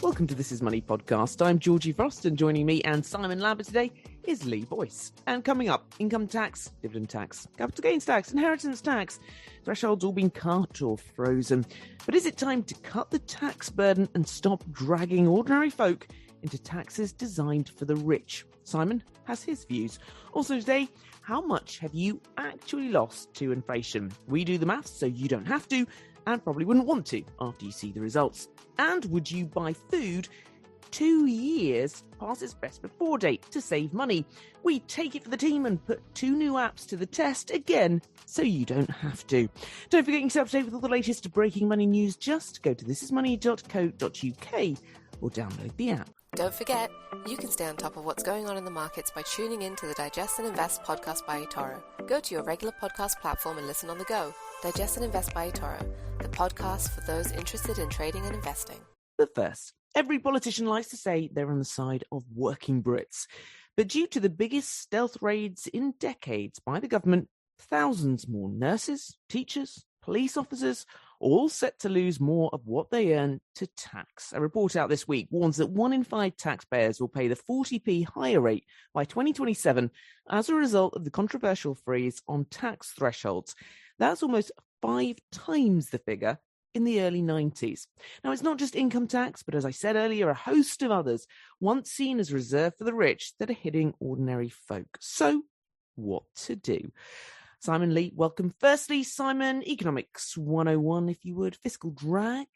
Welcome to This Is Money podcast. I'm Georgie Frost, and joining me and Simon Lambert today is Lee Boyce. And coming up, income tax, dividend tax, capital gains tax, inheritance tax. Thresholds all been cut or frozen. But is it time to cut the tax burden and stop dragging ordinary folk into taxes designed for the rich? Simon has his views. Also today, how much have you actually lost to inflation? We do the maths so you don't have to, and probably wouldn't want to after you see the results. And would you buy food 2 years past its best before date to save money? We take it for the team and put 2 new apps to the test again so you don't have to. Don't forget yourself to stay with all the latest breaking money news. Just go to thisismoney.co.uk or download the app. Don't forget, you can stay on top of what's going on in the markets by tuning in to the Digest and Invest podcast by eToro. Go to your regular podcast platform and listen on the go. Digest and Invest by eToro, the podcast for those interested in trading and investing. But first, every politician likes to say they're on the side of working Brits. But due to the biggest stealth raids in decades by the government, thousands more nurses, teachers, police officers, all set to lose more of what they earn to tax. A report out this week warns that 1 in 5 taxpayers will pay the 40p higher rate by 2027 as a result of the controversial freeze on tax thresholds. That's almost 5 times the figure in the early 90s. Now, it's not just income tax, but as I said earlier, a host of others once seen as reserved for the rich that are hitting ordinary folk. So, what to do? Simon, Lee, welcome. Firstly, Simon, Economics 101, if you would. Fiscal drag?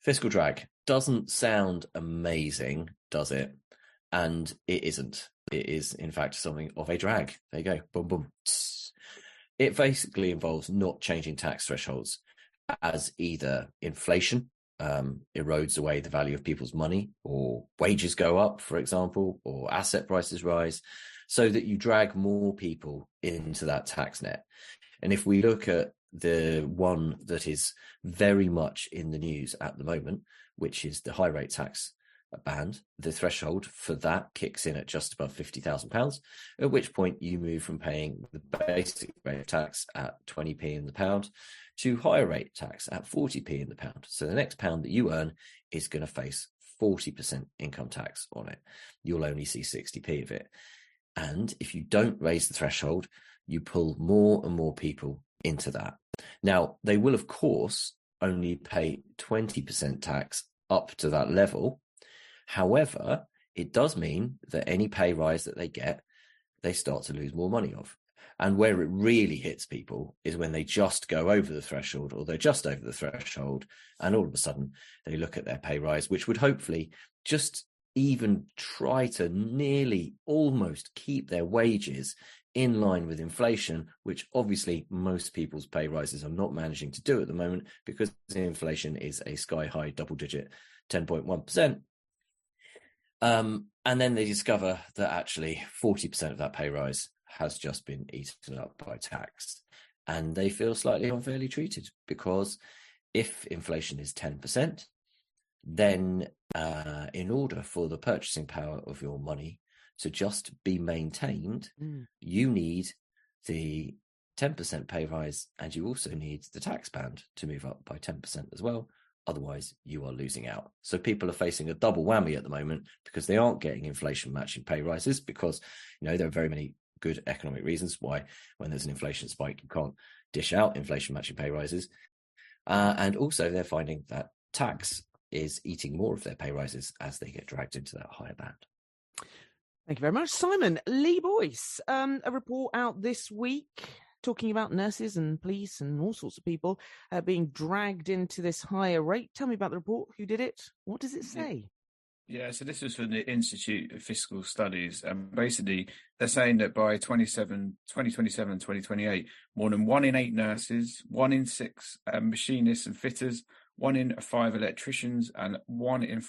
Fiscal drag doesn't sound amazing, does it? And it isn't. It is, in fact, something of a drag. There you go. Boom, boom. It basically involves not changing tax thresholds as either inflation erodes away the value of people's money, or wages go up, for example, or asset prices rise, so that you drag more people into that tax net. And if we look at the one that is very much in the news at the moment, which is the high rate tax band, the threshold for that kicks in at just above £50,000, at which point you move from paying the basic rate of tax at 20p in the pound to higher rate tax at 40p in the pound. So the next pound that you earn is going to face 40% income tax on it. You'll only see 60p of it. And if you don't raise the threshold, you pull more and more people into that. Now, they will, of course, only pay 20% tax up to that level. However, it does mean that any pay rise that they get, they start to lose more money of. And where it really hits people is when they just go over the threshold, or they're just over the threshold, and all of a sudden they look at their pay rise, which would hopefully just even try to nearly almost keep their wages in line with inflation, which obviously most people's pay rises are not managing to do at the moment because inflation is a sky-high double-digit 10.1%. And then they discover that actually 40% of that pay rise has just been eaten up by tax. And they feel slightly unfairly treated, because if inflation is 10%, then in order for the purchasing power of your money to just be maintained, you need the 10% pay rise, and you also need the tax band to move up by 10% as well. Otherwise, you are losing out. So people are facing a double whammy at the moment because they aren't getting inflation matching pay rises, because, you know, there are very many good economic reasons why when there's an inflation spike, you can't dish out inflation matching pay rises. And also they're finding that tax is eating more of their pay rises as they get dragged into that higher band. Thank you very much, Simon. Lee Boyce, a report out this week talking about nurses and police and all sorts of people being dragged into this higher rate. Tell me about the report. Who did it? What does it say? Yeah, so this was from the Institute of Fiscal Studies. Basically, they're saying that by 2027, 2028, more than 1 in 8 nurses, 1 in 6 machinists and fitters, 1 in 5 electricians, and 1 in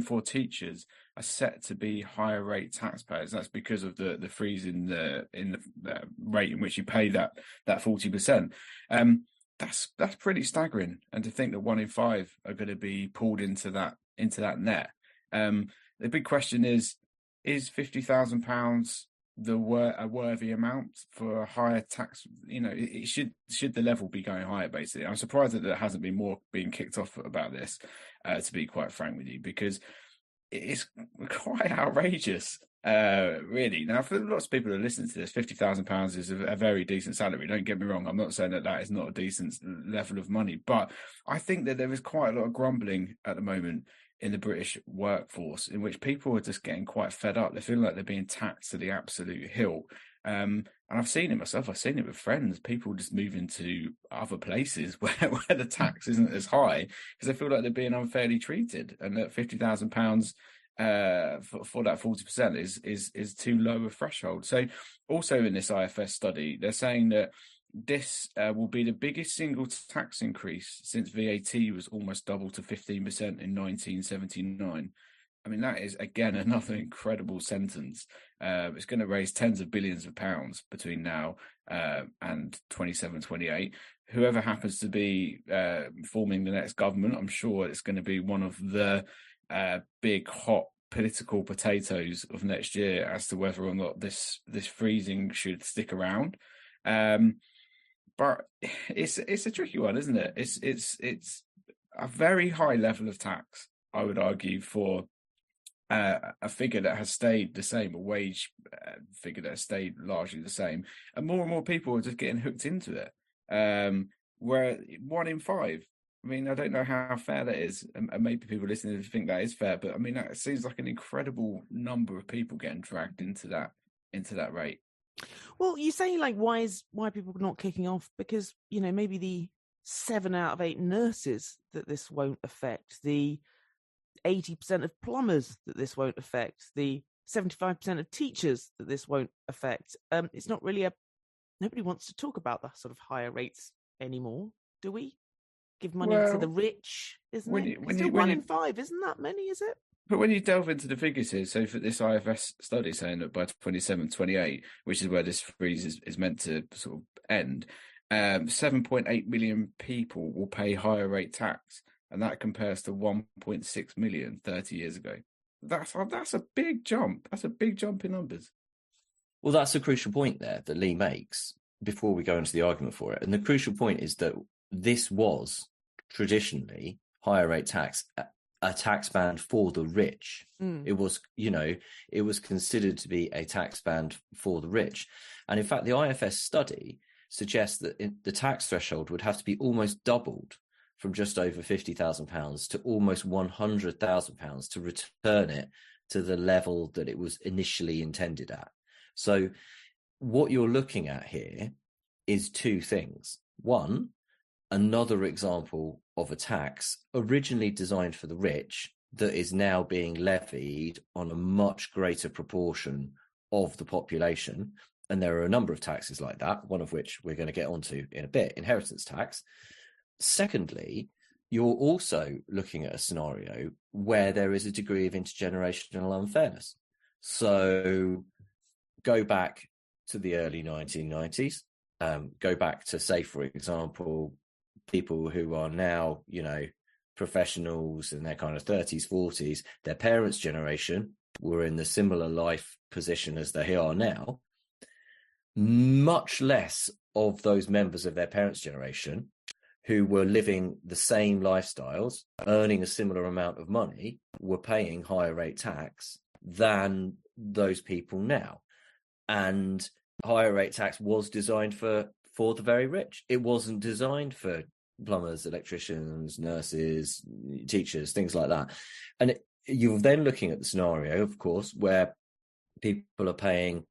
4 teachers are set to be higher rate taxpayers. That's because of the freeze in the rate in which you pay that 40%. That's pretty staggering. And to think that 1 in 5 are going to be pulled into that net. The big question is £50,000 a worthy amount for a higher tax? You know, it should the level be going higher? Basically, I'm surprised that there hasn't been more being kicked off about this. To be quite frank with you, because it's quite outrageous. Really. Now, for lots of people who are listening to this, £50,000 is a very decent salary. Don't get me wrong. I'm not saying that is not a decent level of money, but I think that there is quite a lot of grumbling at the moment in the British workforce, in which people are just getting quite fed up. They feel like they're being taxed to the absolute hilt. And I've seen it myself. I've seen it with friends. People just moving to other places where the tax isn't as high because they feel like they're being unfairly treated, and that £50,000 for that 40% is too low a threshold. So, also in this IFS study, they're saying that this will be the biggest single tax increase since VAT was almost doubled to 15% in 1979. I mean, that is, again, another incredible sentence. It's going to raise tens of billions of pounds between now and 27, 28. Whoever happens to be forming the next government, I'm sure it's going to be one of the big, hot political potatoes of next year as to whether or not this freezing should stick around. But it's a tricky one, isn't it? It's a very high level of tax, I would argue, for a figure that has stayed the same, a wage figure that has stayed largely the same, and more people are just getting hooked into it. Where 1 in 5. I mean, I don't know how fair that is, and maybe people listening think that is fair, but I mean, that seems like an incredible number of people getting dragged into that rate. Well, you say, like, why people are not kicking off? Because, you know, maybe the 7 out of 8 nurses that this won't affect, the 80% of plumbers that this won't affect, the 75% of teachers that this won't affect. It's not really nobody wants to talk about the sort of higher rates anymore, do we? Give money to the rich, isn't it? It's still 1 in 5, isn't that many, is it? But when you delve into the figures here, so for this IFS study saying that by 27, 28, which is where this freeze is meant to sort of end, 7.8 million people will pay higher rate tax, and that compares to 1.6 million 30 years ago. That's a big jump. That's a big jump in numbers. Well, that's a crucial point there that Lee makes before we go into the argument for it. And the crucial point is that this was traditionally higher rate tax, a tax band for the rich. It was, it was considered to be a tax band for the rich. And in fact, the IFS study suggests that the tax threshold would have to be almost doubled from just over £50,000 to almost £100,000 to return it to the level that it was initially intended at. So what you're looking at here is two things. One, another example of a tax originally designed for the rich that is now being levied on a much greater proportion of the population. And there are a number of taxes like that, one of which we're going to get onto in a bit, inheritance tax. Secondly, you're also looking at a scenario where there is a degree of intergenerational unfairness. So go back to the early 1990s, go back to, say, for example, people who are now, professionals in their kind of 30s, 40s, their parents' generation were in the similar life position as they are now. Much less of those members of their parents' generation who were living the same lifestyles, earning a similar amount of money, were paying higher rate tax than those people now. And higher rate tax was designed for the very rich. It wasn't designed for plumbers, electricians, nurses, teachers, things like that. And you're then looking at the scenario, of course, where people are paying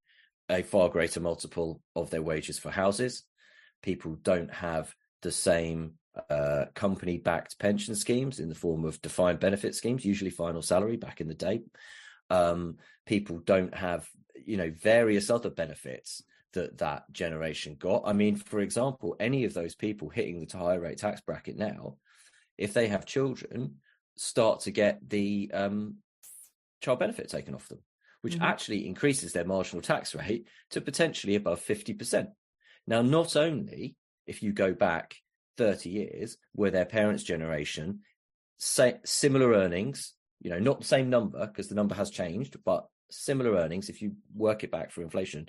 a far greater multiple of their wages for houses. People don't have the same company-backed pension schemes in the form of defined benefit schemes, usually final salary back in the day. People don't have, various other benefits that generation got. I mean, for example, any of those people hitting the higher rate tax bracket now, if they have children, start to get the child benefit taken off them, which actually increases their marginal tax rate to potentially above 50%. Now, not only if you go back 30 years where their parents' generation, similar earnings, not the same number because the number has changed, but similar earnings, if you work it back for inflation,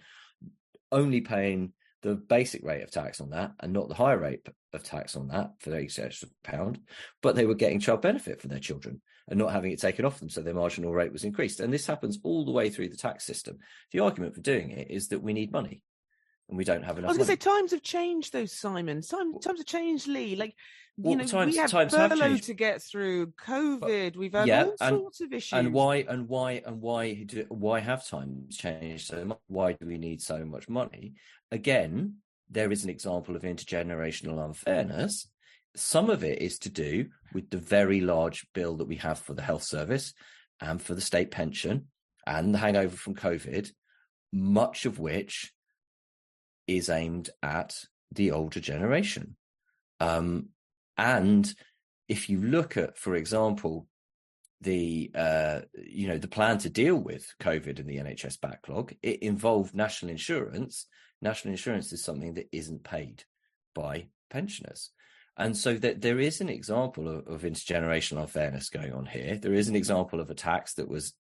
only paying the basic rate of tax on that and not the higher rate of tax on that for each extra pound, but they were getting child benefit for their children and not having it taken off them, so their marginal rate was increased. And this happens all the way through the tax system. The argument for doing it is that we need money and we don't have enough. I was going to say, times have changed, though, Simon. Times have changed, Lee. Like, we had times furlough to get through COVID. We've had all sorts of issues. And why have times changed so much? Why do we need so much money? Again, there is an example of intergenerational unfairness. Some of it is to do with the very large bill that we have for the health service and for the state pension and the hangover from COVID, much of which is aimed at the older generation. And if you look at, for example, the plan to deal with COVID and the NHS backlog, it involved national insurance. National insurance is something that isn't paid by pensioners. And so that there is an example of intergenerational unfairness going on here. There is an example of a tax that was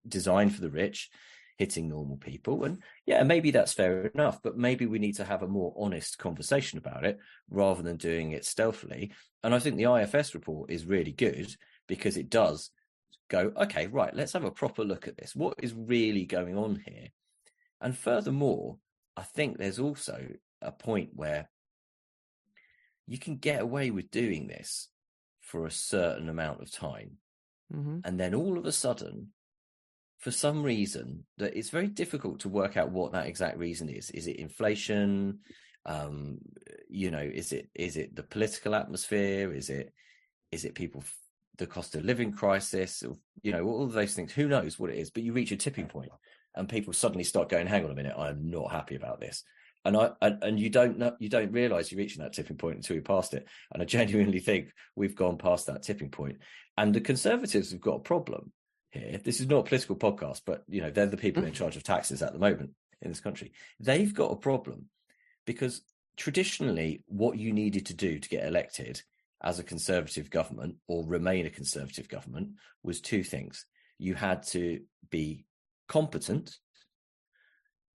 designed for the rich, hitting normal people. And yeah, maybe that's fair enough, but maybe we need to have a more honest conversation about it rather than doing it stealthily. And I think the IFS report is really good because it does go, okay, right, let's have a proper look at this. What is really going on here? And furthermore, I think there's also a point where you can get away with doing this for a certain amount of time. Mm-hmm. And then all of a sudden, for some reason, that it's very difficult to work out what that exact reason is. Is it inflation? Is it the political atmosphere? Is it people, the cost of living crisis? All of those things. Who knows what it is? But you reach a tipping point, and people suddenly start going, "Hang on a minute, I'm not happy about this." And you don't realise you're reaching that tipping point until you're past it. And I genuinely think we've gone past that tipping point. And the Conservatives have got a problem here. This is not a political podcast, but they're the people in charge of taxes at the moment in this country. They've got a problem because traditionally what you needed to do to get elected as a Conservative government or remain a Conservative government was two things. You had to be competent.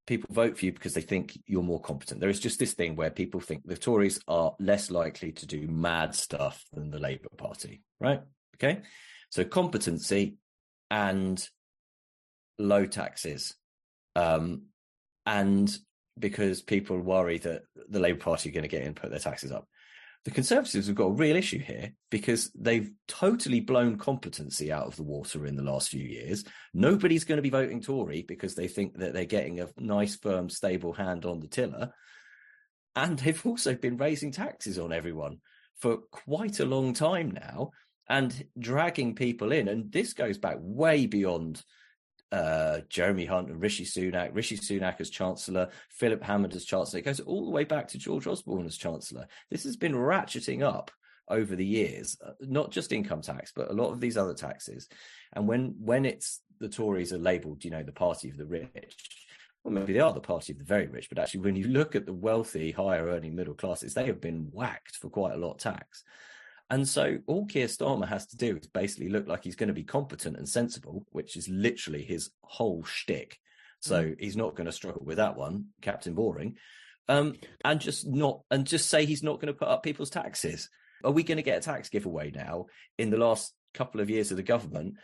People vote for you because they think you're more competent. There is just this thing where people think the Tories are less likely to do mad stuff than the Labour Party, right? Okay. So competency and low taxes. And because people worry that the Labour Party are going to get in and put their taxes up. The Conservatives have got a real issue here because they've totally blown competency out of the water in the last few years. Nobody's going to be voting Tory because they think that they're getting a nice, firm, stable hand on the tiller. And they've also been raising taxes on everyone for quite a long time now and dragging people in. And this goes back way beyond Jeremy Hunt and Rishi Sunak as Chancellor, Philip Hammond as Chancellor. It goes all the way back to George Osborne as Chancellor. This has been ratcheting up over the years, not just income tax, but a lot of these other taxes. And when it's the Tories are labelled, the party of the rich, well, maybe they are the party of the very rich, but actually when you look at the wealthy, higher earning middle classes, they have been whacked for quite a lot of tax. And so all Keir Starmer has to do is basically look like he's going to be competent and sensible, which is literally his whole shtick. So he's not going to struggle with that one, Captain Boring, and just say he's not going to put up people's taxes. Are we going to get a tax giveaway now in the last couple of years of the government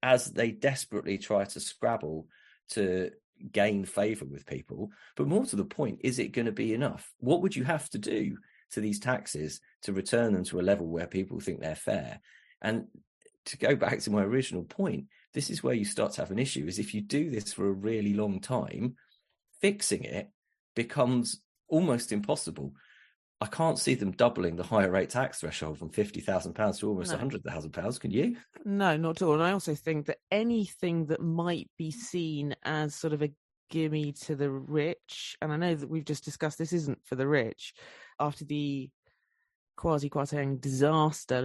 as they desperately try to scrabble to gain favour with people? But more to the point, is it going to be enough? What would you have to do to these taxes to return them to a level where people think they're fair? And to go back to my original point, this is where you start to have an issue, is if you do this for a really long time, fixing it becomes almost impossible. I can't see them doubling the higher rate tax threshold from £50,000 to almost £100,000. Can you? No, not at all. And I also think that anything that might be seen as sort of a gimme to the rich, and I know that we've just discussed this isn't for the rich, after the Kwasi disaster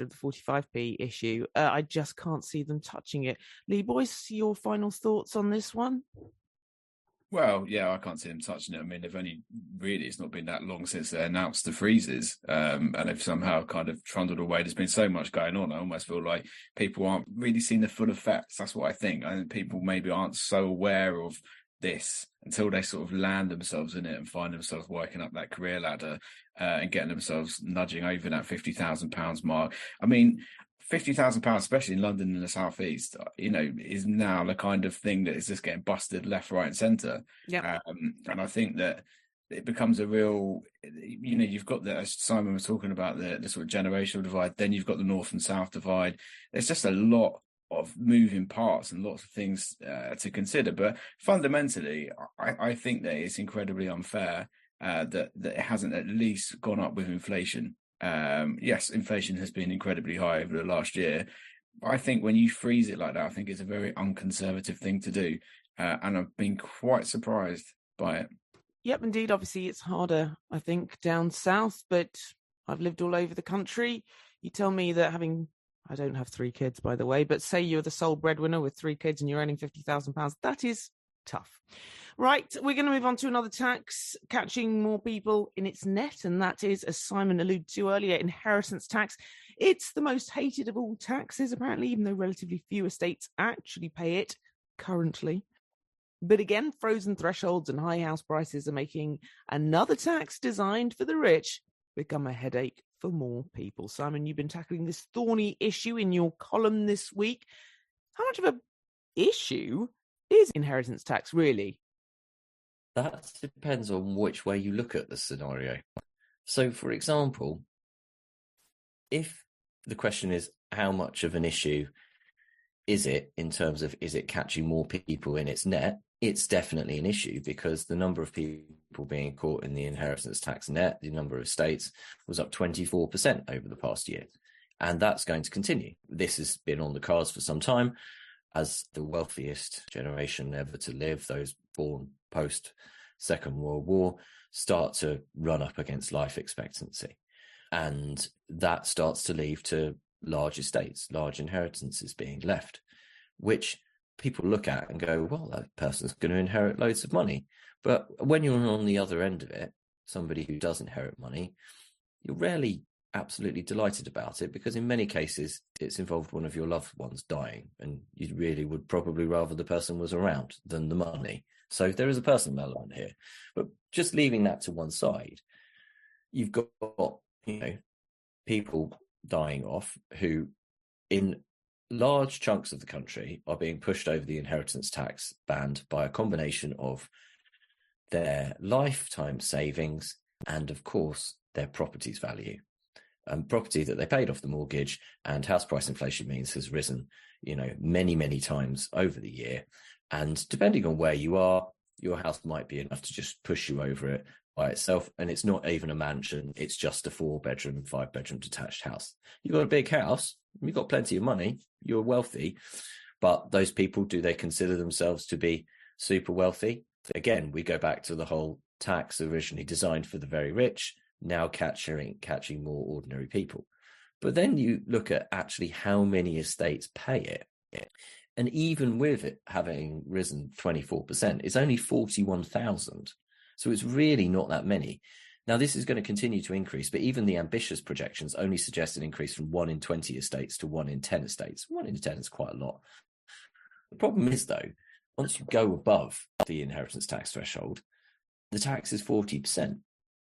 of the 45p issue, I just can't see them touching it. Lee Boyce, your final thoughts on this one? Well, yeah, I can't see them touching it. I mean, it's not been that long since they announced the freezes, and they've somehow kind of trundled away. There's been so much going on. I almost feel like people aren't really seeing the full effects. That's what I think. I think people maybe aren't so aware of this until they sort of land themselves in it and find themselves working up that career ladder and getting themselves nudging over that £50,000 mark. I mean, £50,000, especially in London and the South East, is now the kind of thing that is just getting busted left, right, and centre. Yeah. And I think that it becomes a real, you've got as Simon was talking about, the sort of generational divide. Then you've got the North and South divide. There's just a lot of moving parts and lots of things to consider. But fundamentally, I think that it's incredibly unfair that it hasn't at least gone up with inflation. Yes, inflation has been incredibly high over the last year. I think when you freeze it like that, I think it's a very unconservative thing to do. And I've been quite surprised by it. Yep, indeed. Obviously, it's harder, I think, down south, but I've lived all over the country. You tell me that I don't have 3 kids, by the way, but say you're the sole breadwinner with 3 kids and you're earning £50,000, that is tough. Right, we're going to move on to another tax catching more people in its net, and that is, as Simon alluded to earlier, inheritance tax. It's the most hated of all taxes, apparently, even though relatively few estates actually pay it currently. But again, frozen thresholds and high house prices are making another tax designed for the rich become a headache for more people. Simon, you've been tackling this thorny issue in your column this week. How much of an issue is inheritance tax, really? That depends on which way you look at the scenario. So, for example, if the question is how much of an issue is it in terms of is it catching more people in its net, it's definitely an issue because the number of people being caught in the inheritance tax net, the number of estates, was up 24% over the past year. And that's going to continue. This has been on the cards for some time as the wealthiest generation ever to live, those born post Second World War, start to run up against life expectancy. And that starts to lead to large estates, large inheritances being left, which people look at and go, well, that person's going to inherit loads of money. But when you're on the other end of it, somebody who does inherit money, you're rarely absolutely delighted about it because in many cases it's involved one of your loved ones dying, and you really would probably rather the person was around than the money. So there is a personal element here. But just leaving that to one side, you've got people dying off who in large chunks of the country are being pushed over the inheritance tax band by a combination of their lifetime savings and, of course, their property's value. Property that they paid off the mortgage, and house price inflation means has risen, many, many times over the year. And depending on where you are, your house might be enough to just push you over it by itself. And it's not even a mansion. It's just a 4-bedroom, 5-bedroom detached house. You've got a big house. You've got plenty of money. You're wealthy. But those people, do they consider themselves to be super wealthy? Again, we go back to the whole tax originally designed for the very rich, now catching more ordinary people. But then you look at actually how many estates pay it. And even with it having risen 24%, it's only 41,000. So it's really not that many. Now, this is going to continue to increase, but even the ambitious projections only suggest an increase from 1 in 20 estates to 1 in 10 estates. 1 in 10 is quite a lot. The problem is, though, once you go above the inheritance tax threshold, the tax is 40%.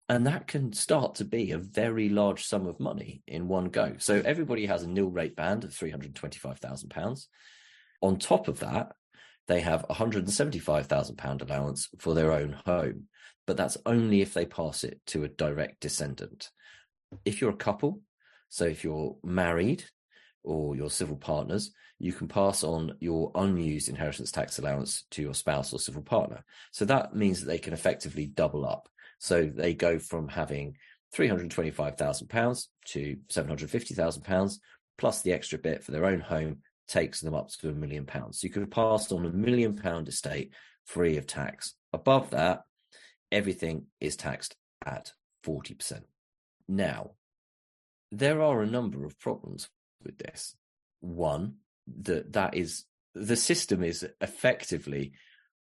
And that can start to be a very large sum of money in one go. So everybody has a nil rate band of £325,000. On top of that, they have a £175,000 allowance for their own home. But that's only if they pass it to a direct descendant. If you're a couple, so if you're married or your civil partners, you can pass on your unused inheritance tax allowance to your spouse or civil partner. So that means that they can effectively double up. So they go from having £325,000 to £750,000, plus the extra bit for their own home takes them up to £1 million. So you could pass on £1 million estate free of tax. Above that, everything is taxed at 40%. Now, there are a number of problems with this. One, that is the system is effectively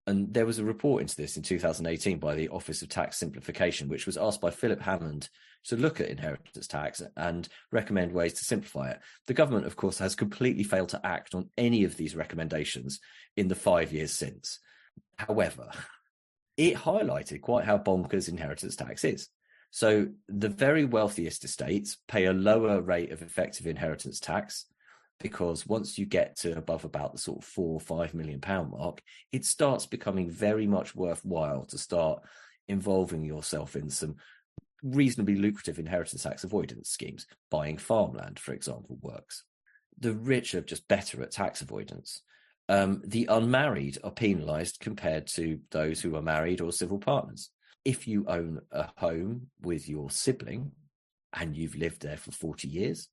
And there was a report into this in 2018 by the Office of Tax Simplification, which was asked by Philip Hammond to look at inheritance tax and recommend ways to simplify it. The government, of course, has completely failed to act on any of these recommendations in the 5 years since. However, it highlighted quite how bonkers inheritance tax is. So the very wealthiest estates pay a lower rate of effective inheritance tax, because once you get to above about the sort of £4 or £5 million mark, it starts becoming very much worthwhile to start involving yourself in some reasonably lucrative inheritance tax avoidance schemes. Buying farmland, for example, works. The rich are just better at tax avoidance. The unmarried are penalised compared to those who are married or civil partners. If you own a home with your sibling and you've lived there for 40 years,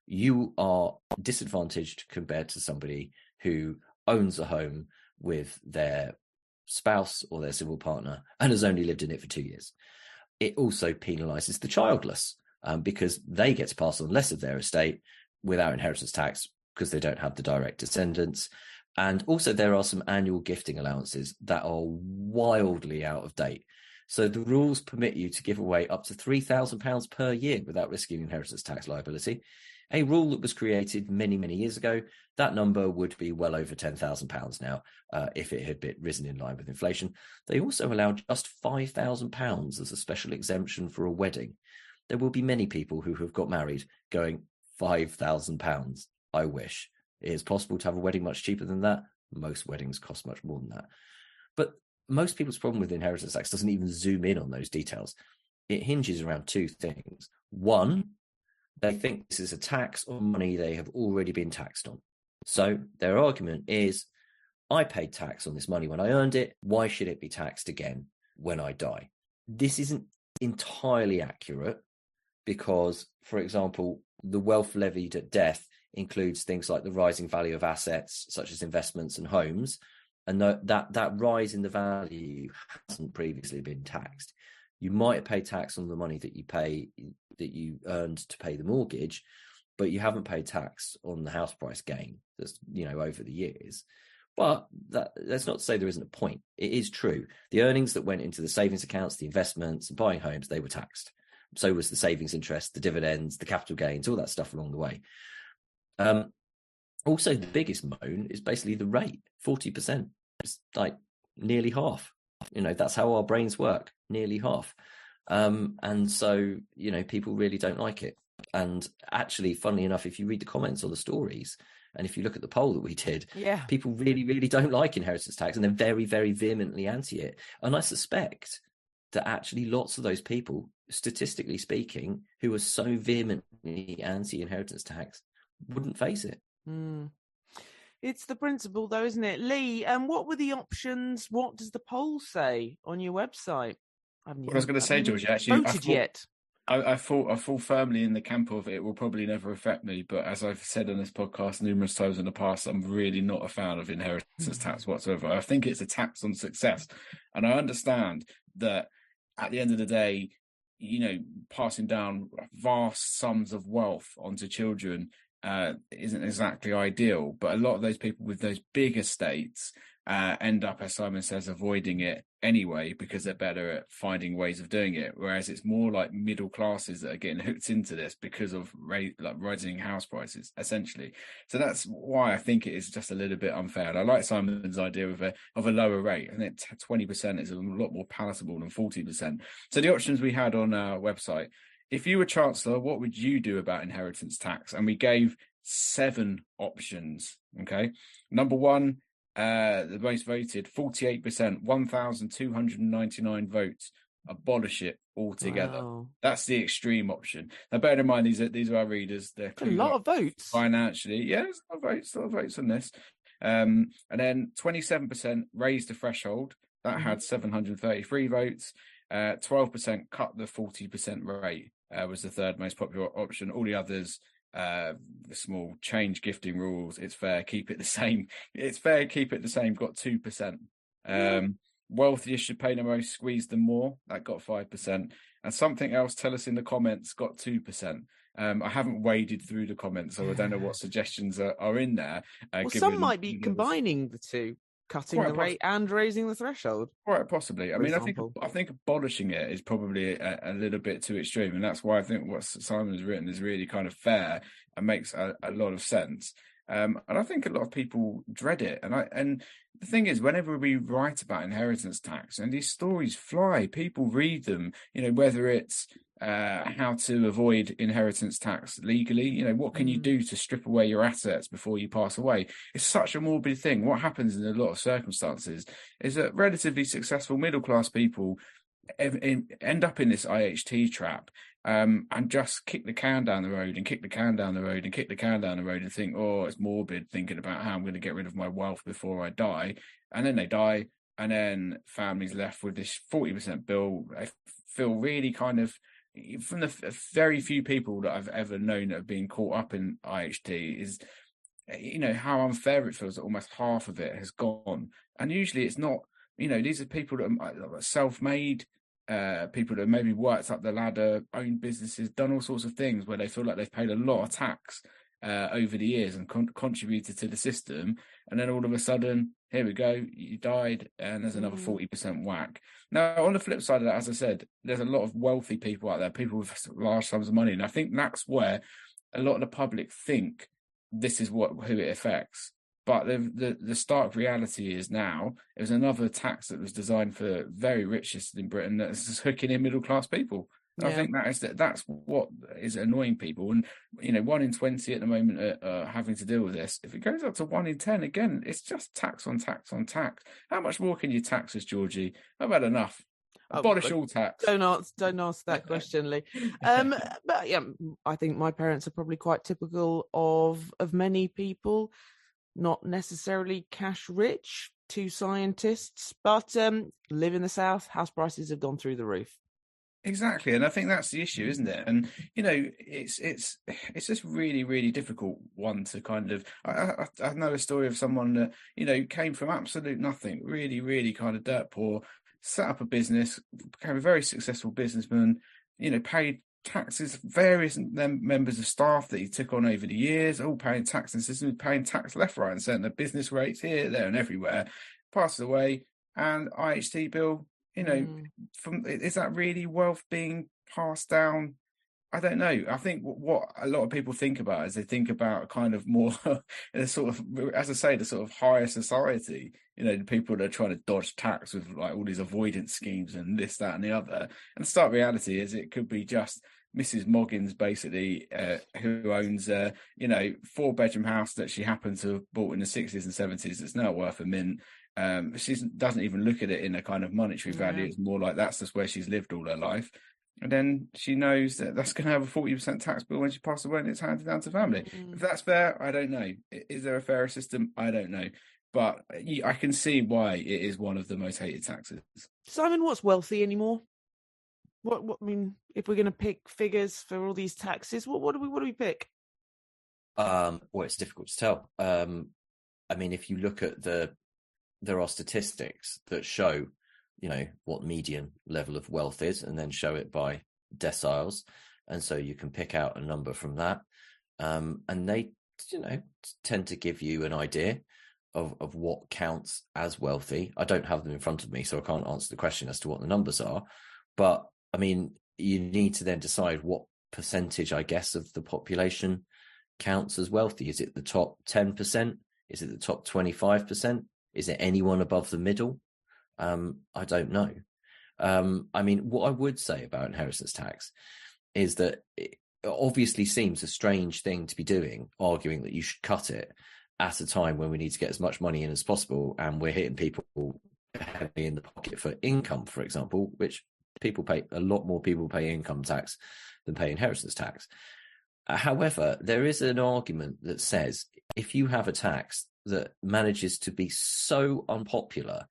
you are disadvantaged compared to somebody who owns a home with their spouse or their civil partner and has only lived in it for 2 years. It also penalises the childless because they get to pass on less of their estate without inheritance tax because they don't have the direct descendants. And also there are some annual gifting allowances that are wildly out of date. So the rules permit you to give away up to £3,000 per year without risking inheritance tax liability. A rule that was created many, many years ago, that number would be well over £10,000 now if it had been risen in line with inflation. They also allowed just £5,000 as a special exemption for a wedding. There will be many people who have got married going, £5,000, I wish. It is possible to have a wedding much cheaper than that. Most weddings cost much more than that. But most people's problem with inheritance tax doesn't even zoom in on those details. It hinges around two things. One, they think this is a tax on money they have already been taxed on. So their argument is, I paid tax on this money when I earned it. Why should it be taxed again when I die? This isn't entirely accurate because, for example, the wealth levied at death includes things like the rising value of assets, such as investments and homes. And that rise in the value hasn't previously been taxed. You might have paid tax on the money that you earned to pay the mortgage, but you haven't paid tax on the house price gain that's, over the years. But that's not to say there isn't a point. It is true. The earnings that went into the savings accounts, the investments, and buying homes, they were taxed. So was the savings interest, the dividends, the capital gains, all that stuff along the way. Also, the biggest moan is basically the rate, 40%. It's like nearly half. That's how our brains work, nearly half. And so, people really don't like it. And actually, funnily enough, if you read the comments on the stories, and if you look at the poll that we did, people really, really don't like inheritance tax, and they're very, very vehemently anti it. And I suspect that actually lots of those people, statistically speaking, who are so vehemently anti-inheritance tax wouldn't face it. It's the principle, though, isn't it? Lee, what were the options? What does the poll say on your website? I was going to say, Georgie, actually, I fall firmly in the camp of it will probably never affect me. But as I've said on this podcast numerous times in the past, I'm really not a fan of inheritance tax whatsoever. I think it's a tax on success. And I understand that at the end of the day, passing down vast sums of wealth onto children isn't exactly ideal, but a lot of those people with those big estates end up, as Simon says, avoiding it anyway because they're better at finding ways of doing it, whereas it's more like middle classes that are getting hooked into this because of rising house prices, essentially. So that's why I think it is just a little bit unfair. And I like Simon's idea of a lower rate. I think 20% is a lot more palatable than 40%. So the options we had on our website: if you were Chancellor, what would you do about inheritance tax? And we gave 7 options. Okay. Number 1, the most voted, 48%, 1,299 votes, abolish it altogether. Wow. That's the extreme option. Now, bear in mind, these are our readers. They're a lot of votes. Financially. Yeah, there's a lot of votes on this. And then 27% raised the threshold. That had 733 votes. 12% cut the 40% rate. Was the third most popular option. All the others, the small change gifting rules, it's fair, keep it the same. It's fair, keep it the same, got 2%. Wealthiest should pay the most, squeeze them more, that got 5%. And something else, tell us in the comments, got 2%. I haven't waded through the comments, so I don't know what suggestions are in there. Some might be combining the two. cutting the rate and raising the threshold. Quite possibly. I mean, I think abolishing it is probably a little bit too extreme, and that's why I think what Simon has written is really kind of fair and makes a lot of sense. And I think a lot of people dread it. And the thing is, whenever we write about inheritance tax, and these stories fly, people read them. Whether it's how to avoid inheritance tax legally. What can you do to strip away your assets before you pass away? It's such a morbid thing. What happens in a lot of circumstances is that relatively successful middle class people end up in this IHT trap. And just kick the can down the road and kick the can down the road and kick the can down the road and think, oh, it's morbid thinking about how I'm going to get rid of my wealth before I die. And then they die, and then families left with this 40% bill. I feel really kind of, from the very few people that I've ever known that have been caught up in IHT, is, how unfair it feels that almost half of it has gone. And usually it's not, these are people that are self-made, people that maybe worked up the ladder, owned businesses, done all sorts of things where they feel like they've paid a lot of tax over the years and contributed to the system, and then all of a sudden, here we go, you died, and there's another 40% whack. Now, on the flip side of that, as I said, there's a lot of wealthy people out there, people with large sums of money, and I think that's where a lot of the public think this is who it affects. But the stark reality is now there's another tax that was designed for very richest in Britain that's just hooking in middle class people. Yeah. I think that's what is annoying people. And 1 in 20 at the moment are having to deal with this. If it goes up to 1 in 10, again, it's just tax on tax on tax. How much more can you tax us, Georgie? I've had enough. Abolish all tax. Don't ask that question, Lee. But yeah, I think my parents are probably quite typical of many people. Not necessarily cash rich, 2 scientists, but live in the South. House prices have gone through the roof. Exactly, and I think that's the issue, isn't it? And it's just really, really difficult one to kind of. I know a story of someone that came from absolute nothing, really, really kind of dirt poor, set up a business, became a very successful businessman. Paid taxes, various members of staff that he took on over the years, all paying tax in the system, paying tax left, right, and centre, business rates here, there, and everywhere. Passes away, and IHT bill. Is that really wealth being passed down? I don't know. I think what a lot of people think about is they think about kind of more a sort of, as I say, the sort of higher society. The people that are trying to dodge tax with like all these avoidance schemes and this, that, and the other. And the stark reality is it could be just Mrs. Moggins, basically, who owns a 4-bedroom house that she happened to have bought in the 60s and 70s. It's now worth a mint. She doesn't even look at it in a kind of monetary value. It's more like that's just where she's lived all her life. And then she knows that that's going to have a 40% tax bill when she passes away and it's handed down to family. If that's fair, I don't know. Is there a fairer system? I don't know. But I can see why it is one of the most hated taxes. Simon, what's wealthy anymore? What I mean, if we're going to pick figures for all these taxes, what do we pick? Well, it's difficult to tell. I mean, if you look at there are statistics that show, what median level of wealth is, and then show it by deciles, and so you can pick out a number from that, and they, tend to give you an idea of what counts as wealthy. I don't have them in front of me, so I can't answer the question as to what the numbers are, but I mean, you need to then decide what percentage, I guess, of the population counts as wealthy. Is it the top 10%? Is it the top 25%? Is it anyone above the middle? I don't know. I mean, what I would say about inheritance tax is that it obviously seems a strange thing to be doing, arguing that you should cut it at a time when we need to get as much money in as possible, and we're hitting people heavily in the pocket for income, for example, which a lot more people pay income tax than pay inheritance tax. However, there is an argument that says if you have a tax that manages to be so unpopular,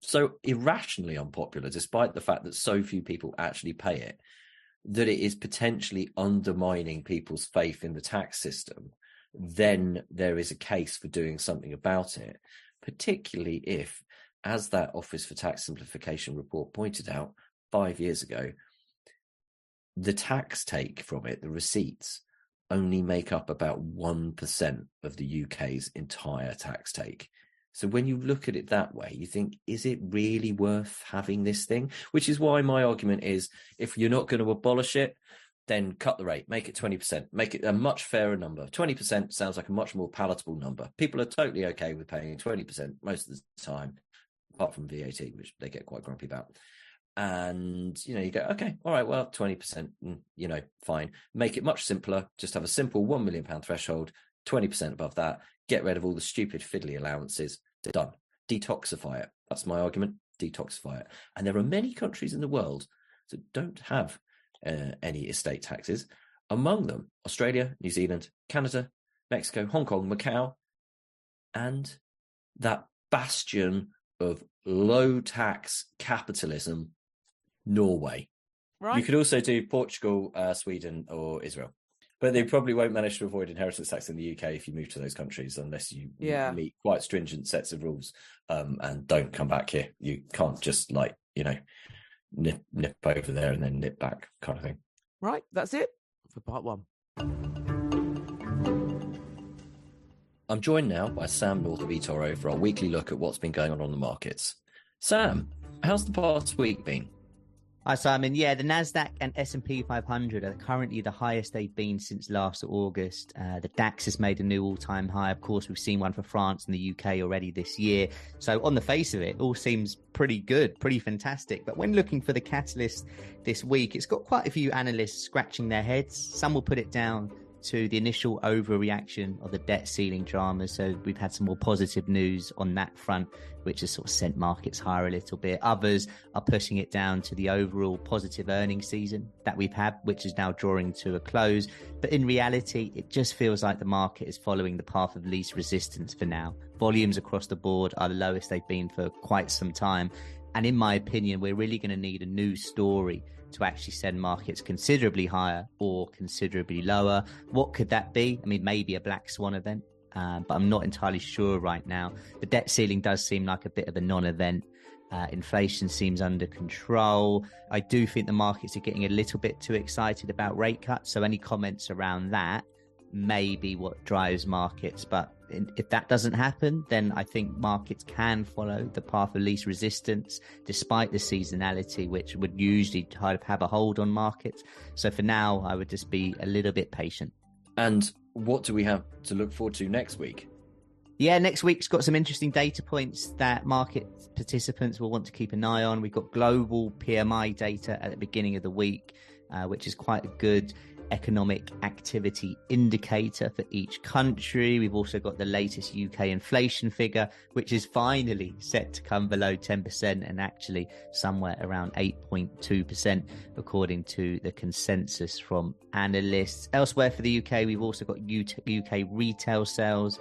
so irrationally unpopular, despite the fact that so few people actually pay it, that it is potentially undermining people's faith in the tax system, then there is a case for doing something about it, particularly if, as that Office for Tax Simplification report pointed out 5 years ago, the tax take from it, the receipts, only make up about 1% of the UK's entire tax take. So when you look at it that way, you think, is it really worth having this thing? Which is why my argument is, if you're not going to abolish it, then cut the rate, make it 20%, make it a much fairer number. 20% sounds like a much more palatable number. People are totally okay with paying 20% most of the time, apart from VAT, which they get quite grumpy about. And, you go, okay, all right, well, 20%, fine. Make it much simpler. Just have a simple £1 million threshold, 20% above that. Get rid of all the stupid fiddly allowances. They're done. Detoxify it. That's my argument. Detoxify it. And there are many countries in the world that don't have any estate taxes. Among them, Australia, New Zealand, Canada, Mexico, Hong Kong, Macau, and that bastion of low tax capitalism, Norway. Right. You could also do Portugal, Sweden, or Israel. But they probably won't manage to avoid inheritance tax in the UK if you move to those countries, unless you meet quite stringent sets of rules and don't come back here. You can't just nip over there and then nip back kind of thing. Right, that's it for part one. I'm joined now by Sam North of eToro for our weekly look at what's been going on the markets. Sam, how's the past week been? Hi, Simon. Yeah, the Nasdaq and S&P 500 are currently the highest they've been since last August. The DAX has made a new all-time high. Of course, we've seen one for France and the UK already this year. So on the face of it, all seems pretty good, pretty fantastic. But when looking for the catalyst this week, it's got quite a few analysts scratching their heads. Some will put it down to the initial overreaction of the debt ceiling drama. So we've had some more positive news on that front, which has sort of sent markets higher a little bit. Others are pushing it down to the overall positive earnings season that we've had, which is now drawing to a close. But in reality, it just feels like the market is following the path of least resistance for now. Volumes across the board are the lowest they've been for quite some time. And in my opinion, we're really going to need a new story to actually send markets considerably higher or considerably lower. What could that be? I mean, maybe a black swan event, but I'm not entirely sure right now. The debt ceiling does seem like a bit of a non-event. Inflation seems under control. I do think the markets are getting a little bit too excited about rate cuts. So any comments around that may be what drives markets. But if that doesn't happen, then I think markets can follow the path of least resistance, despite the seasonality, which would usually kind of have a hold on markets. So for now, I would just be a little bit patient. And what do we have to look forward to next week? Yeah, next week's got some interesting data points that market participants will want to keep an eye on. We've got global PMI data at the beginning of the week, which is quite a good economic activity indicator for each country. We've also got the latest UK inflation figure, which is finally set to come below 10% and actually somewhere around 8.2%, according to the consensus from analysts. Elsewhere for the UK, we've also got UK retail sales.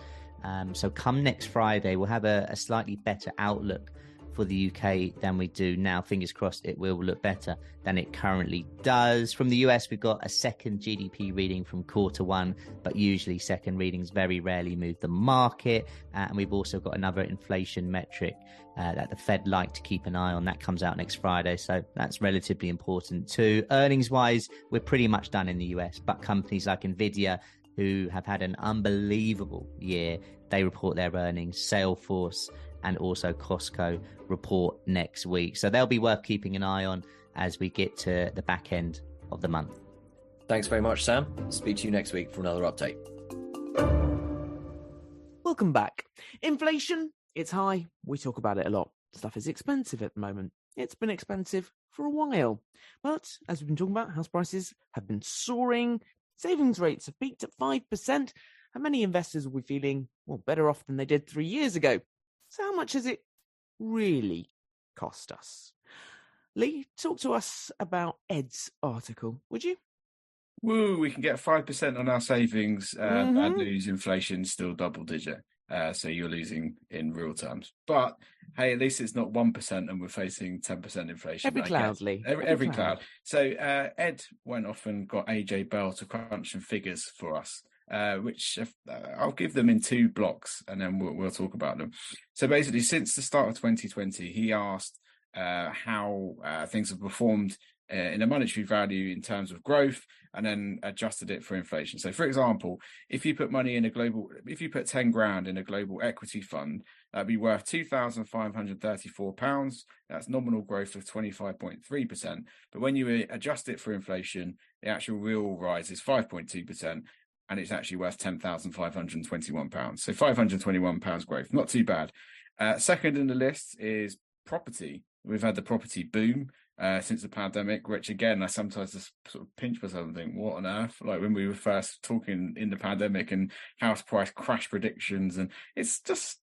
So come next Friday, we'll have a slightly better outlook for the UK than we do now. Fingers crossed it will look better than it currently does. From the US, we've got a second GDP reading from quarter one, but usually second readings very rarely move the market. And we've also got another inflation metric that the Fed like to keep an eye on. That comes out next Friday, so that's relatively important too. Earnings-wise, we're pretty much done in the US, but companies like Nvidia, who have had an unbelievable year, they report their earnings. Salesforce and also Costco report next week. So they'll be worth keeping an eye on as we get to the back end of the month. Thanks very much, Sam. Speak to you next week for another update. Welcome back. Inflation, it's high. We talk about it a lot. Stuff is expensive at the moment. It's been expensive for a while. But as we've been talking about, house prices have been soaring. Savings rates have peaked at 5%. And many investors will be feeling, better off than they did 3 years ago. So how much has it really cost us? Lee, talk to us about Ed's article, would you? Woo, we can get 5% on our savings. Bad news, inflation still double digit. So you're losing in real terms. But hey, at least it's not 1% and we're facing 10% inflation. Every cloud, Lee. Every cloud. So Ed went off and got AJ Bell to crunch some figures for us. Which I'll give them in two blocks and then we'll talk about them. So basically, since the start of 2020, he asked how things have performed in a monetary value in terms of growth, and then adjusted it for inflation. So, for example, if you put 10 grand in a global equity fund, that'd be worth £2,534. That's nominal growth of 25.3%. But when you adjust it for inflation, the actual real rise is 5.2%. And it's actually worth £10,521. So £521 growth, not too bad. Second in the list is property. We've had the property boom since the pandemic, which again, I sometimes just sort of pinch myself and think, what on earth? Like when we were first talking in the pandemic and house price crash predictions, and it's just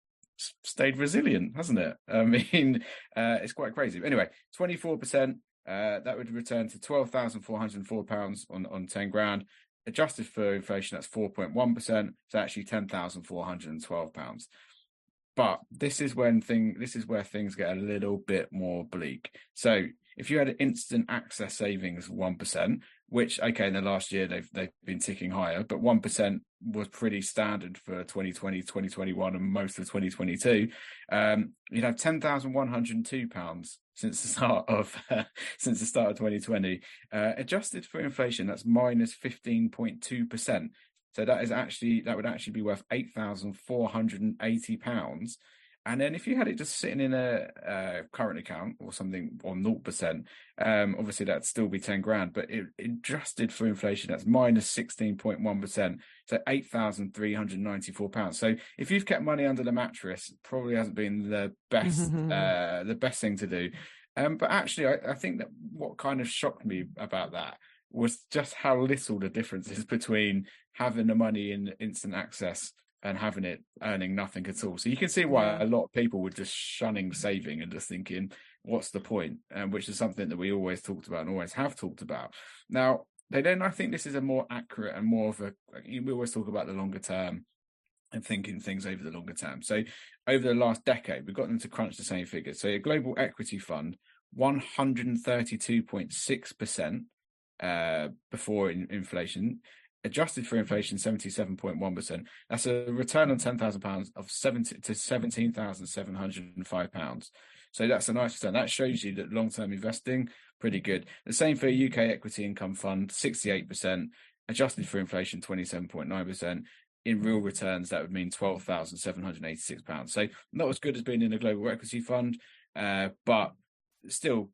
stayed resilient, hasn't it? I mean, it's quite crazy. Anyway, 24%, that would return to £12,404 on 10 grand. Adjusted for inflation, that's 4.1%. It's actually £10,412. But this is where things get a little bit more bleak. So if you had an instant access savings of 1%, which, okay, in the last year they've been ticking higher, but 1% was pretty standard for 2020, 2021, and most of 2022. You'd have £10,102 since the start of 2020. Adjusted for inflation, that's minus 15.2%. So that would actually be worth £8,480. And then if you had it just sitting in a current account or something or 0%, obviously that'd still be 10 grand, but it adjusted for inflation, that's minus 16.1%. So £8,394. So if you've kept money under the mattress, it probably hasn't been the best, the best thing to do. But actually, I think that what kind of shocked me about that was just how little the difference is between having the money in instant access and having it earning nothing at all. So you can see why a lot of people were just shunning saving and just thinking, what's the point? Which is something that we always talked about and always have talked about. Now, I think this is a more accurate and more of we always talk about the longer term and thinking things over the longer term. So over the last decade, we've got them to crunch the same figures. So a global equity fund, 132.6%. Before inflation, adjusted for inflation, 77.1%. That's a return on £10,000 of £17,705. So that's a nice return. That shows you that long-term investing, pretty good. The same for a UK equity income fund, 68%, adjusted for inflation, 27.9%. In real returns, that would mean £12,786. So not as good as being in a global equity fund, but still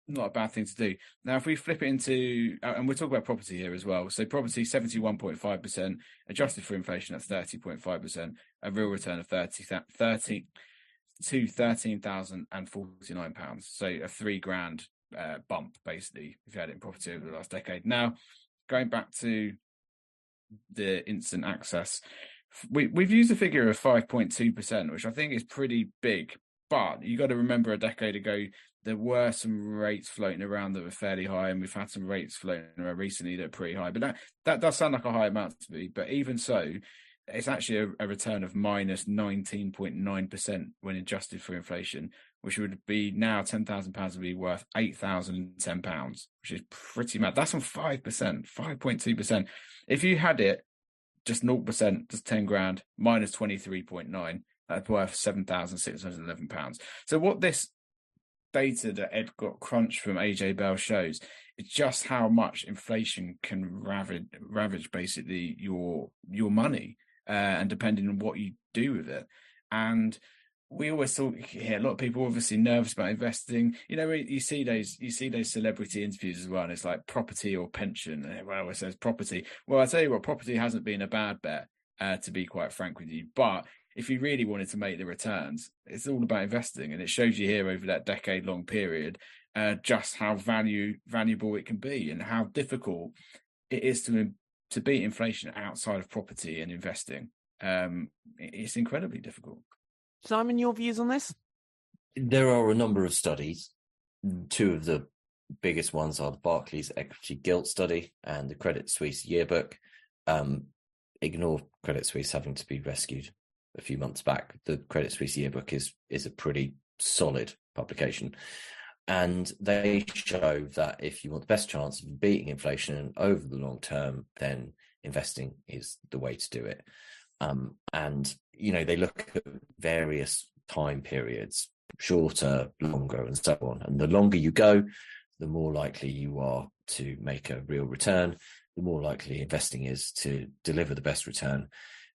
not a bad thing to do. Now, if we flip it into, and we'll talk about property here as well. So property, 71.5%, adjusted for inflation, that's 30.5%, a real return of £13,049. So a £3,000 bump, basically, if you had it in property over the last decade. Now, going back to the instant access, we've used a figure of 5.2%, which I think is pretty big. But you got to remember, a decade ago, there were some rates floating around that were fairly high, and we've had some rates floating around recently that are pretty high. But that does sound like a high amount to me. But even so, it's actually a return of minus 19.9% when adjusted for inflation, which would be now £10,000 would be worth £8,010, which is pretty mad. That's on 5%, 5.2%. If you had it just 0%, just 10 grand, minus 23.9, that's worth £7,611. So what this data that Ed got crunched from AJ Bell shows is just how much inflation can ravage basically your money, and depending on what you do with it. And we always hear a lot of people obviously nervous about investing. You know, you see those celebrity interviews as well, and it's like property or pension, and everyone always says property. Well, I tell you what, property hasn't been a bad bet, to be quite frank with you, but if you really wanted to make the returns, it's all about investing. And it shows you here over that decade-long period just how valuable it can be and how difficult it is to beat inflation outside of property and investing. It's incredibly difficult. Simon, your views on this? There are a number of studies. Two of the biggest ones are the Barclays Equity Gilt Study and the Credit Suisse Yearbook. Ignore Credit Suisse having to be rescued a few months back. The Credit Suisse Yearbook is a pretty solid publication, and they show that if you want the best chance of beating inflation over the long term, then investing is the way to do it. And you know, they look at various time periods, shorter, longer, and so on. And the longer you go, the more likely you are to make a real return, the more likely investing is to deliver the best return.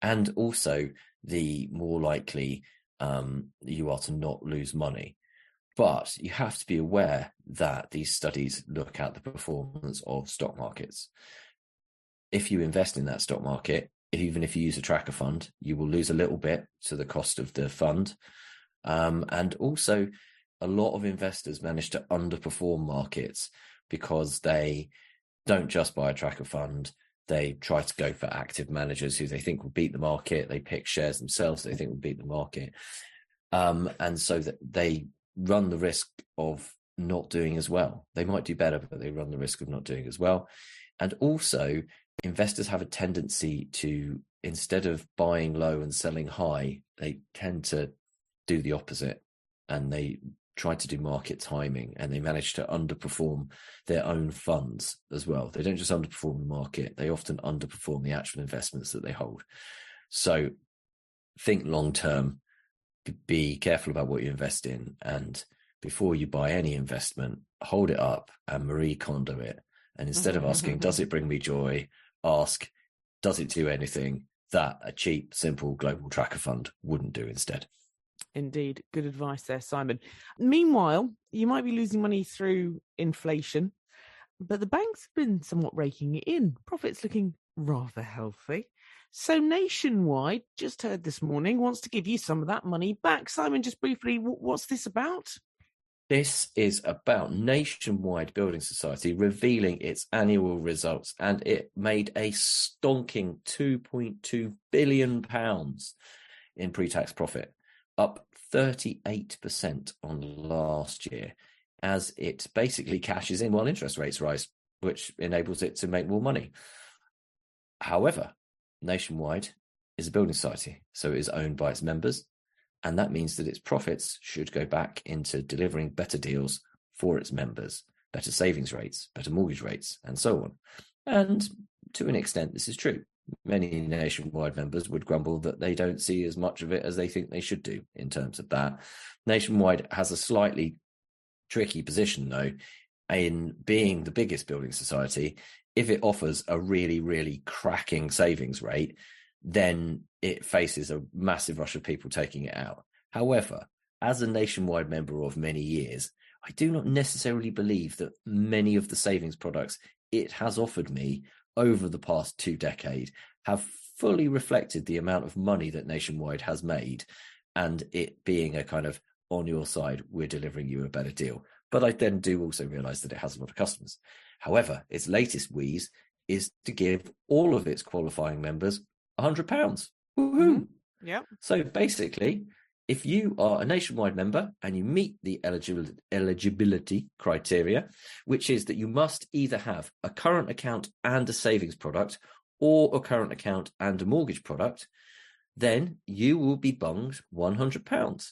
And also the more likely you are to not lose money. But you have to be aware that these studies look at the performance of stock markets. If you invest in that stock market, even if you use a tracker fund, you will lose a little bit to the cost of the fund. And also, a lot of investors manage to underperform markets because they don't just buy a tracker fund. They try to go for active managers who they think will beat the market. They pick shares themselves they think will beat the market. And so that they run the risk of not doing as well. They might do better, but they run the risk of not doing as well. And also, investors have a tendency to, instead of buying low and selling high, they tend to do the opposite, and they try to do market timing, and they manage to underperform their own funds as well. They don't just underperform the market, they often underperform the actual investments that they hold. So think long term, be careful about what you invest in, and before you buy any investment, hold it up and Marie Kondo it. And instead of asking, does it bring me joy, ask, does it do anything that a cheap, simple global tracker fund wouldn't do instead? Indeed. Good advice there, Simon. Meanwhile, you might be losing money through inflation, but the banks have been somewhat raking it in. Profits looking rather healthy. So Nationwide, just heard this morning, wants to give you some of that money back. Simon, just briefly, what's this about? This is about Nationwide Building Society revealing its annual results, and it made a stonking £2.2 billion in pre-tax profit, up 38% on last year, as it basically cashes in while interest rates rise, which enables it to make more money. However, Nationwide is a building society, so it is owned by its members, and that means that its profits should go back into delivering better deals for its members, better savings rates, better mortgage rates, and so on. And to an extent, this is true. Many Nationwide members would grumble that they don't see as much of it as they think they should do in terms of that. Nationwide has a slightly tricky position, though, in being the biggest building society. If it offers a really, really cracking savings rate, then it faces a massive rush of people taking it out. However, as a Nationwide member of many years, I do not necessarily believe that many of the savings products it has offered me over the past 2 decades have fully reflected the amount of money that Nationwide has made, and it being a kind of, on your side, we're delivering you a better deal. But I then do also realise that it has a lot of customers. However, its latest wheeze is to give all of its qualifying members £100. Woohoo! Mm-hmm. Yeah. So basically, if you are a Nationwide member and you meet the eligibility criteria, which is that you must either have a current account and a savings product, or a current account and a mortgage product, then you will be bunged £100.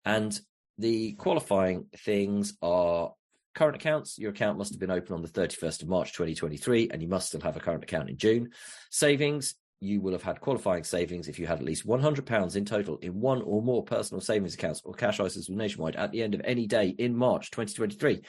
And the qualifying things are current accounts. Your account must have been open on the 31st of March 2023, and you must still have a current account in June. Savings, you will have had qualifying savings if you had at least £100 in total in one or more personal savings accounts or cash ISAs with Nationwide at the end of any day in March 2023.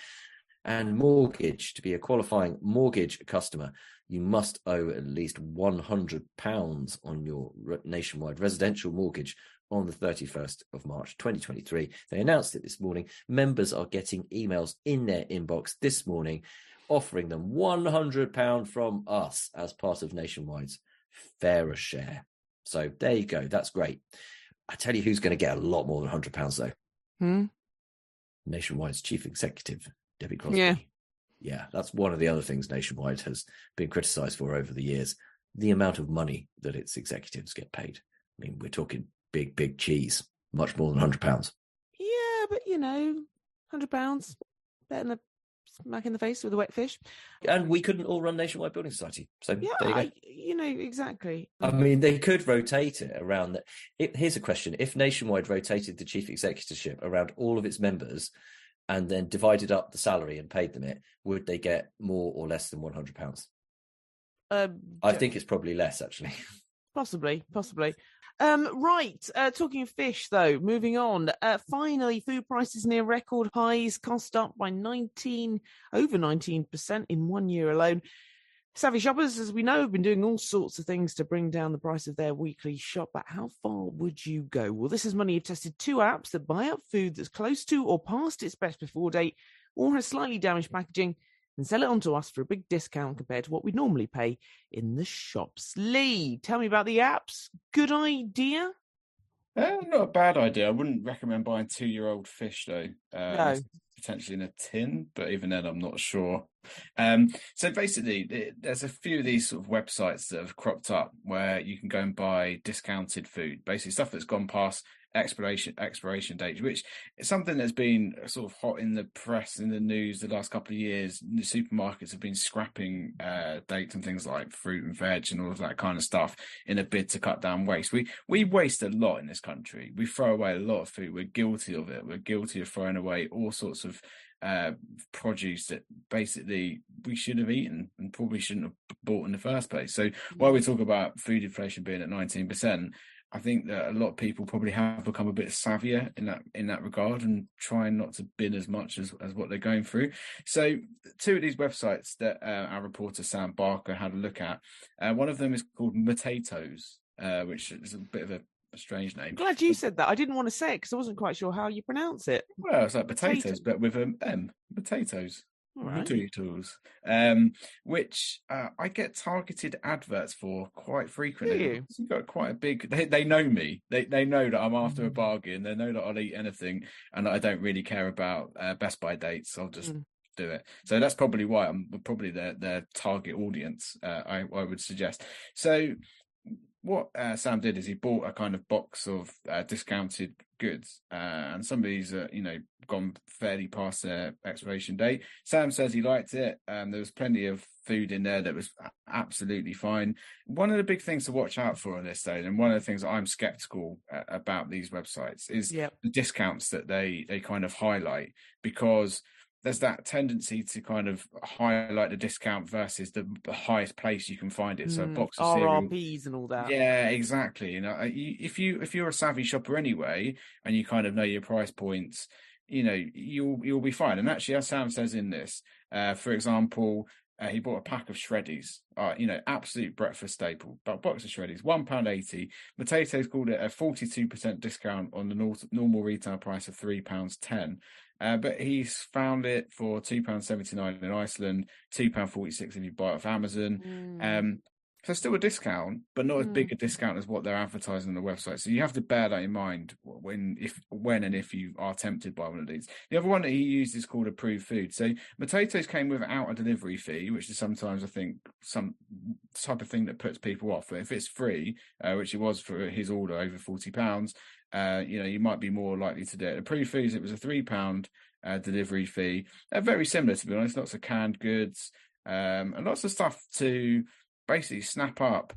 And mortgage, to be a qualifying mortgage customer, you must owe at least £100 on your Nationwide residential mortgage on the 31st of March 2023. They announced it this morning. Members are getting emails in their inbox this morning offering them £100 from us as part of Nationwide's fairer share. So there you go. That's great. I tell you who's going to get a lot more than £100 though. Nationwide's chief executive, Debbie Crosby. Yeah, that's one of the other things Nationwide has been criticised for over the years. The amount of money that its executives get paid. I mean, we're talking big cheese, much more than £100. Yeah, but £100 better than a smack in the face with a wet fish. And we couldn't all run Nationwide Building Society. So yeah, there you go. Exactly. I mean, they could rotate it around. Here's a question. If Nationwide rotated the chief executiveship around all of its members and then divided up the salary and paid them it, would they get more or less than £100? I think it's probably less, actually. Possibly. Right. Talking of fish, though, moving on. Finally, food prices near record highs, cost up by over 19% in 1 year alone. Savvy shoppers, as we know, have been doing all sorts of things to bring down the price of their weekly shop. But how far would you go? Well, This Is Money have tested 2 apps that buy up food that's close to or past its best before date, or has slightly damaged packaging, and sell it on to us for a big discount compared to what we'd normally pay in the shops. Lee, tell me about the apps. Good idea? Not a bad idea. I wouldn't recommend buying 2-year-old fish, though. No. Potentially in a tin, but even then, I'm not sure. So basically, there's a few of these sort of websites that have cropped up where you can go and buy discounted food, basically stuff that's gone past expiration date, which is something that's been sort of hot in the press, in the news the last couple of years. The supermarkets have been scrapping dates and things like fruit and veg and all of that kind of stuff in a bid to cut down waste. We waste a lot in this country. We throw away a lot of food. We're guilty of it. We're guilty of throwing away all sorts of produce that basically we should have eaten and probably shouldn't have bought in the first place. So while we talk about food inflation being at 19%, I think that a lot of people probably have become a bit savvier in that regard and trying not to bin as much as what they're going through. So 2 of these websites that our reporter Sam Barker had a look at, one of them is called Potatoes, which is a bit of a strange name. Glad you said that. I didn't want to say it because I wasn't quite sure how you pronounce it. Well, it's like potatoes, but with an M. Potatoes. All right. Potatoes. Which I get targeted adverts for quite frequently. Do you? You've got quite a big. They know me. They know that I'm after a bargain. They know that I'll eat anything, and that I don't really care about Best Buy dates. I'll just do it. So that's probably why I'm probably their target audience. I would suggest. So what Sam did is he bought a kind of box of discounted goods, and some of these are, gone fairly past their expiration date. Sam says he liked it. There was plenty of food in there that was absolutely fine. One of the big things to watch out for on this, though, and one of the things that I'm skeptical about these websites is the discounts that they kind of highlight, because there's that tendency to kind of highlight the discount versus the highest place you can find it. So a box of cereal, RRPs and all that. Yeah, exactly. If you're a savvy shopper anyway, and you kind of know your price points, you'll be fine. And actually, as Sam says in this, for example, he bought a pack of shreddies, absolute breakfast staple, but a box of shreddies, £1.80. Potatoes called it a 42% discount on the normal retail price of £3.10. But he's found it for £2.79 in Iceland, £2.46 if you buy it off Amazon. So still a discount, but not as big a discount as what they're advertising on the website. So you have to bear that in mind when and if you are tempted by one of these. The other one that he used is called Approved Food. So potatoes came without a delivery fee, which is sometimes, I think, some type of thing that puts people off. But if it's free, which it was for his order over £40, you might be more likely to do it. Approved Foods, it was a £3 delivery fee. Very similar, to be honest. Lots of canned goods and lots of stuff to basically snap up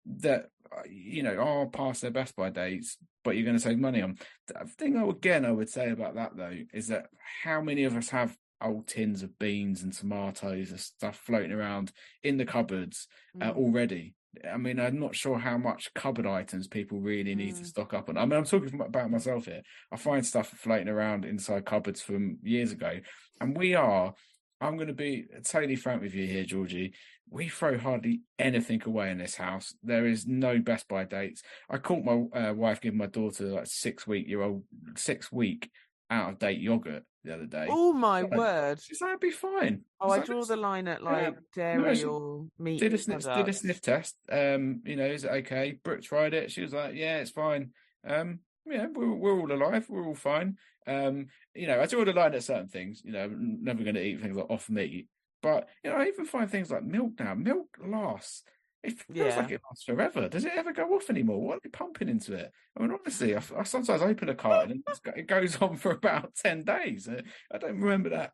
that are past their Best Buy dates, but you're going to save money on. The thing I would say about that, though, is that how many of us have old tins of beans and tomatoes and stuff floating around in the cupboards already? I mean, I'm not sure how much cupboard items people really need to stock up on. I mean, I'm talking about myself here. I find stuff floating around inside cupboards from years ago, and I'm going to be totally frank with you here, Georgie. We throw hardly anything away in this house. There is no Best Buy dates. I caught my wife giving my daughter like 6 week out of date yogurt the other day. Oh my word! She's like, "It'd be fine." Oh, I draw the line at dairy or meat. Did a sniff test. Is it okay? Brooke tried it. She was like, "Yeah, it's fine." We're all alive. We're all fine. I draw the line at certain things. I'm never going to eat things like off meat. But I even find things like milk now. Milk lasts. It feels like it lasts forever. Does it ever go off anymore? What are they pumping into it? I mean, honestly, I sometimes open a carton and it goes on for about 10 days. I don't remember that.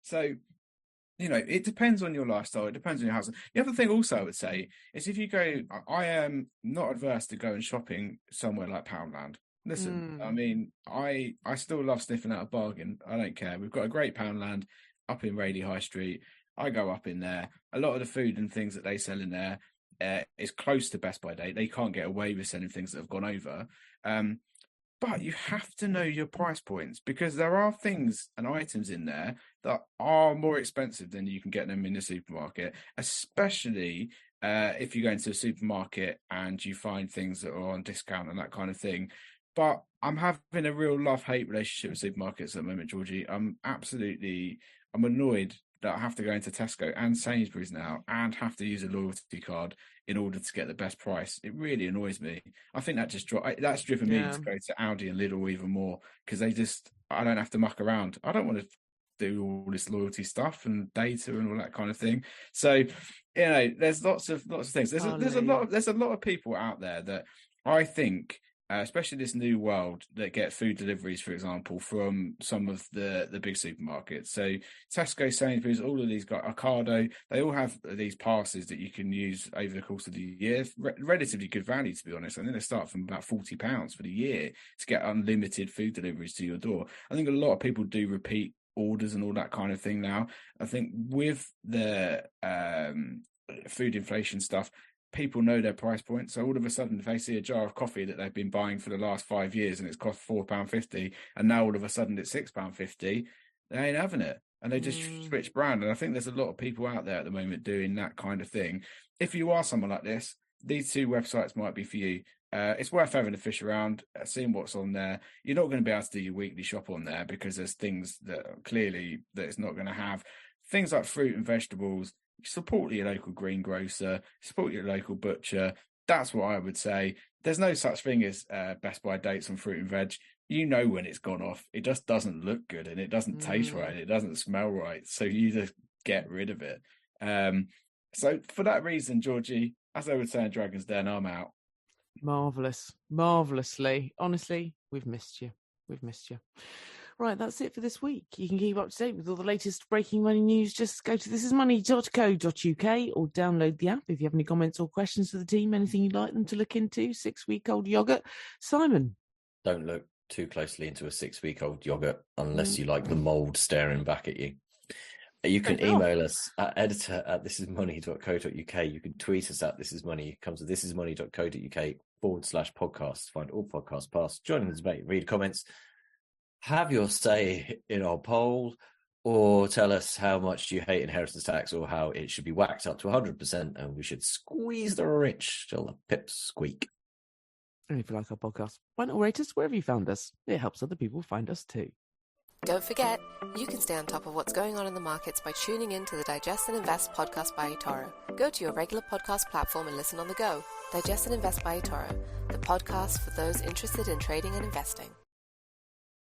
So, it depends on your lifestyle. It depends on your house. The other thing also I would say is if you go, I am not adverse to going shopping somewhere like Poundland. Listen, I mean, I still love sniffing out a bargain. I don't care. We've got a great Poundland up in Raleigh High Street. I go up in there. A lot of the food and things that they sell in there, is close to best by date. They can't get away with selling things that have gone over. But you have to know your price points, because there are things and items in there that are more expensive than you can get them in the supermarket, especially if you go into a supermarket and you find things that are on discount and that kind of thing. But I'm having a real love-hate relationship with supermarkets at the moment, Georgie. I'm annoyed that I have to go into Tesco and Sainsbury's now and have to use a loyalty card in order to get the best price. It really annoys me. I think that's driven me to go to Aldi and Lidl even more, because I don't have to muck around. I don't want to do all this loyalty stuff and data and all that kind of thing. So, there's lots of things. There's a lot of people out there that I think, especially this new world, that get food deliveries, for example, from some of the big supermarkets. So Tesco, Sainsbury's, all of these got Ocado. They all have these passes that you can use over the course of the year. Relatively good value, to be honest. I think they start from about £40 for the year to get unlimited food deliveries to your door. I think a lot of people do repeat orders and all that kind of thing now. I think with the food inflation stuff, people know their price point. So all of a sudden, if they see a jar of coffee that they've been buying for the last 5 years and it's cost £4.50, and now all of a sudden it's £6.50, they ain't having it. And they just switch brand. And I think there's a lot of people out there at the moment doing that kind of thing. If you are someone like this, these two websites might be for you. It's worth having a fish around, seeing what's on there. You're not going to be able to do your weekly shop on there, because there's things that clearly that it's not going to have. Things like fruit and vegetables, support your local greengrocer, support your local butcher. That's what I would say. There's no such thing as best by dates on fruit and veg. You know when it's gone off. It just doesn't look good, and it doesn't taste right. It doesn't smell right. So you just get rid of it. So for that reason, Georgie, as I would say in Dragon's Den, I'm out. Marvellously. Honestly, we've missed you. Right, that's it for this week. You can keep up to date with all the latest breaking money news. Just go to thisismoney.co.uk or download the app. If you have any comments or questions for the team, anything you'd like them to look into, 6-week-old yogurt. Simon? Don't look too closely into a 6-week-old yogurt unless you like the mould staring back at you. You can email us at editor@thisismoney.co.uk. You can tweet us at thisismoney. Come to thisismoney.co.uk/podcast. Find all podcasts past. Join in the debate, read comments, have your say in our poll, or tell us how much you hate inheritance tax or how it should be whacked up to 100% and we should squeeze the rich till the pips squeak. And if you like our podcast, why not rate us wherever you found us? It helps other people find us too. Don't forget, you can stay on top of what's going on in the markets by tuning in to the Digest and Invest podcast by eToro. Go to your regular podcast platform and listen on the go. Digest and Invest by eToro, the podcast for those interested in trading and investing.